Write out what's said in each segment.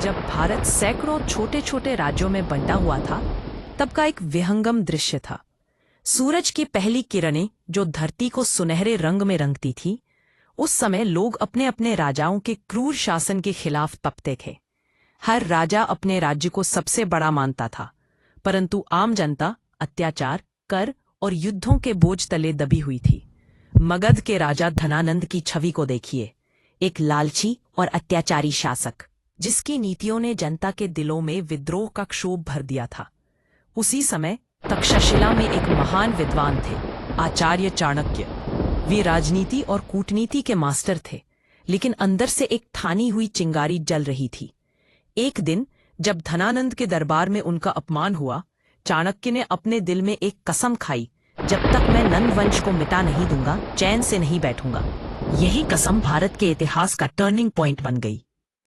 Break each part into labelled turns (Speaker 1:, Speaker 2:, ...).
Speaker 1: जब भारत सैकड़ों छोटे छोटे राज्यों में बंटा हुआ था, तब का एक विहंगम दृश्य था। सूरज की पहली किरणें जो धरती को सुनहरे रंग में रंगती थी, उस समय लोग अपने अपने राजाओं के क्रूर शासन के खिलाफ तपते थे। हर राजा अपने राज्य को सबसे बड़ा मानता था, परंतु आम जनता अत्याचार, कर और युद्धों के बोझ तले दबी हुई थी। मगध के राजा धनानंद की छवि को देखिए, एक लालची और अत्याचारी शासक, जिसकी नीतियों ने जनता के दिलों में विद्रोह का क्षोभ भर दिया था। उसी समय तक्षशिला में एक महान विद्वान थे, आचार्य चाणक्य। वे राजनीति और कूटनीति के मास्टर थे, लेकिन अंदर से एक ठानी हुई चिंगारी जल रही थी। एक दिन जब धनानंद के दरबार में उनका अपमान हुआ, चाणक्य ने अपने दिल में एक कसम खाई, जब तक मैं नंद वंश को मिटा नहीं दूंगा, चैन से नहीं बैठूंगा। यही कसम भारत के इतिहास का टर्निंग पॉइंट बन गई।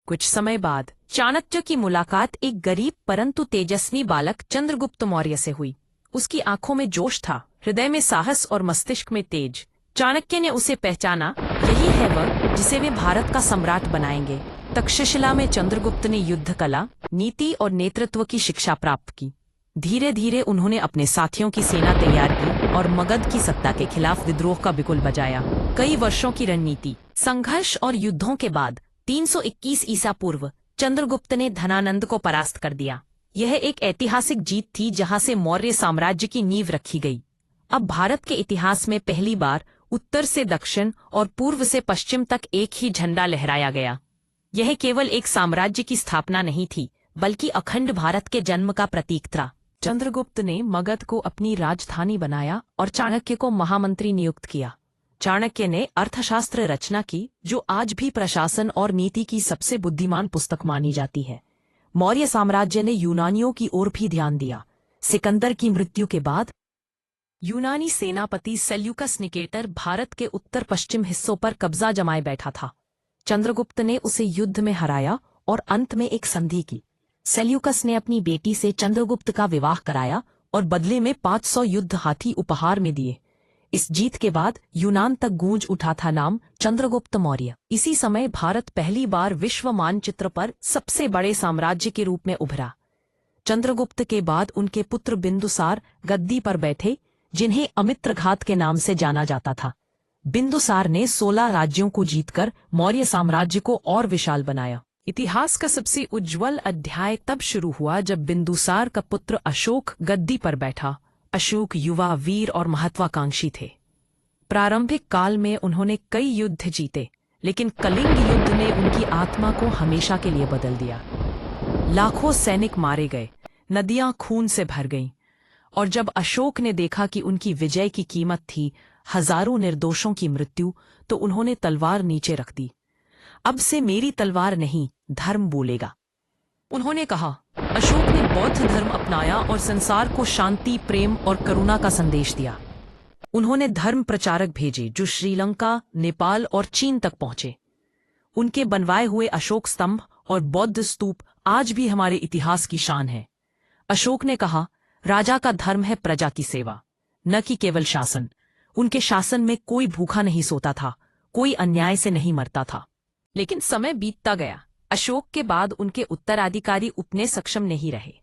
Speaker 1: कुछ समय बाद चाणक्य की मुलाकात एक गरीब परंतु तेजस्वी बालक चंद्रगुप्त मौर्य से हुई। उसकी आंखों में जोश था, हृदय में साहस और मस्तिष्क में तेज। चाणक्य ने उसे पहचाना, यही है वह जिसे वे भारत का सम्राट बनाएंगे। तक्षशिला में चंद्रगुप्त ने युद्ध कला, नीति और नेतृत्व की शिक्षा प्राप्त की। धीरे धीरे उन्होंने अपने साथियों की सेना तैयार की और मगध की सत्ता के खिलाफ विद्रोह का बिगुल बजाया। कई वर्षों की रणनीति, संघर्ष और युद्धों के बाद 321 ईसा पूर्व चंद्रगुप्त ने धनानंद को परास्त कर दिया। यह एक ऐतिहासिक जीत थी, जहां से मौर्य साम्राज्य की नींव रखी गई। अब भारत के इतिहास में पहली बार उत्तर से दक्षिण और पूर्व से पश्चिम तक एक ही झंडा लहराया गया। यह केवल एक साम्राज्य की स्थापना नहीं थी, बल्कि अखंड भारत के जन्म का प्रतीक था। चंद्रगुप्त ने मगध को अपनी राजधानी बनाया और चाणक्य को महामंत्री नियुक्त किया। चाणक्य ने अर्थशास्त्र रचना की, जो आज भी प्रशासन और नीति की सबसे बुद्धिमान पुस्तक मानी जाती है। मौर्य साम्राज्य ने यूनानियों की ओर भी ध्यान दिया। सिकंदर की मृत्यु के बाद यूनानी सेनापति सेल्यूकस निकेटर भारत के उत्तर पश्चिम हिस्सों पर कब्जा जमाए बैठा था। चंद्रगुप्त ने उसे युद्ध में हराया और अंत में एक संधि की। सेल्यूकस ने अपनी बेटी से चंद्रगुप्त का विवाह कराया और बदले में 500 युद्ध हाथी उपहार में दिए। इस जीत के बाद यूनान तक गूंज उठा था नाम चंद्रगुप्त मौर्य। इसी समय भारत पहली बार विश्व मानचित्र पर सबसे बड़े साम्राज्य के रूप में उभरा। चंद्रगुप्त के बाद उनके पुत्र बिंदुसार गद्दी पर बैठे, जिन्हें अमित्रघात के नाम से जाना जाता था। बिंदुसार ने 16 राज्यों को जीतकर मौर्य साम्राज्य को और विशाल बनाया। इतिहास का सबसे उज्जवल अध्याय तब शुरू हुआ जब बिंदुसार का पुत्र अशोक गद्दी पर बैठा। अशोक युवा, वीर और महत्वाकांक्षी थे। प्रारंभिक काल में उन्होंने कई युद्ध जीते, लेकिन कलिंग युद्ध ने उनकी आत्मा को हमेशा के लिए बदल दिया। लाखों सैनिक मारे गए, नदियां खून से भर गईं, और जब अशोक ने देखा कि उनकी विजय की कीमत थी हजारों निर्दोषों की मृत्यु, तो उन्होंने तलवार नीचे रख दी। अब से मेरी तलवार नहीं, धर्म बोलेगा, उन्होंने कहा। अशोक ने बौद्ध धर्म अपनाया और संसार को शांति, प्रेम और करुणा का संदेश दिया। उन्होंने धर्म प्रचारक भेजे जो श्रीलंका, नेपाल और चीन तक पहुंचे। उनके बनवाए हुए अशोक स्तंभ और बौद्ध स्तूप आज भी हमारे इतिहास की शान है। अशोक ने कहा, राजा का धर्म है प्रजा की सेवा, न कि केवल शासन। उनके शासन में कोई भूखा नहीं सोता था, कोई अन्याय से नहीं मरता था। लेकिन समय बीतता गया। अशोक के बाद उनके उत्तराधिकारी उतने सक्षम नहीं रहे।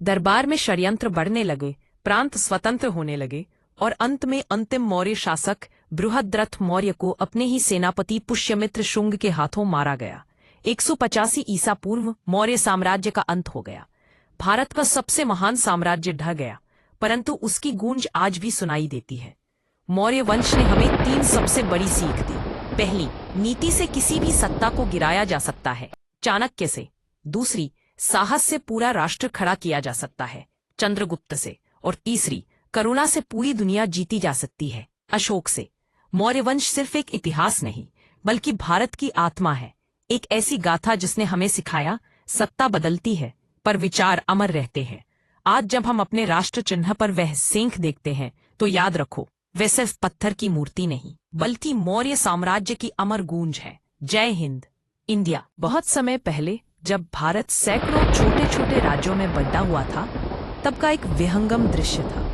Speaker 1: दरबार में षड्यंत्र बढ़ने लगे, प्रांत स्वतंत्र होने लगे और अंत में अंतिम मौर्य शासक बृहद्रथ मौर्य को अपने ही सेनापति पुष्यमित्र शुंग के हाथों मारा गया। 185 ईसा पूर्व मौर्य साम्राज्य का अंत हो गया। भारत का सबसे महान साम्राज्य ढह गया, परंतु उसकी गूंज आज भी सुनाई देती है। मौर्य वंश ने हमें 3 सबसे बड़ी सीख दी। पहली, नीति से किसी भी सत्ता को गिराया जा सकता है, चाणक्य से। दूसरी, साहस से पूरा राष्ट्र खड़ा किया जा सकता है, चंद्रगुप्त से। और तीसरी, करुणा से पूरी दुनिया जीती जा सकती है, अशोक से। मौर्य वंश सिर्फ एक इतिहास नहीं, बल्कि भारत की आत्मा है। एक ऐसी गाथा जिसने हमें सिखाया, सत्ता बदलती है पर विचार अमर रहते हैं। आज जब हम अपने राष्ट्र चिन्ह पर वह सिंह देखते हैं, तो याद रखो, वह सिर्फ पत्थर की मूर्ति नहीं, बल्कि मौर्य साम्राज्य की अमर गूंज है। जय हिंद, इंडिया। बहुत समय पहले जब भारत सैकड़ों छोटे छोटे राज्यों में बंटा हुआ था, तब का एक विहंगम दृश्य था।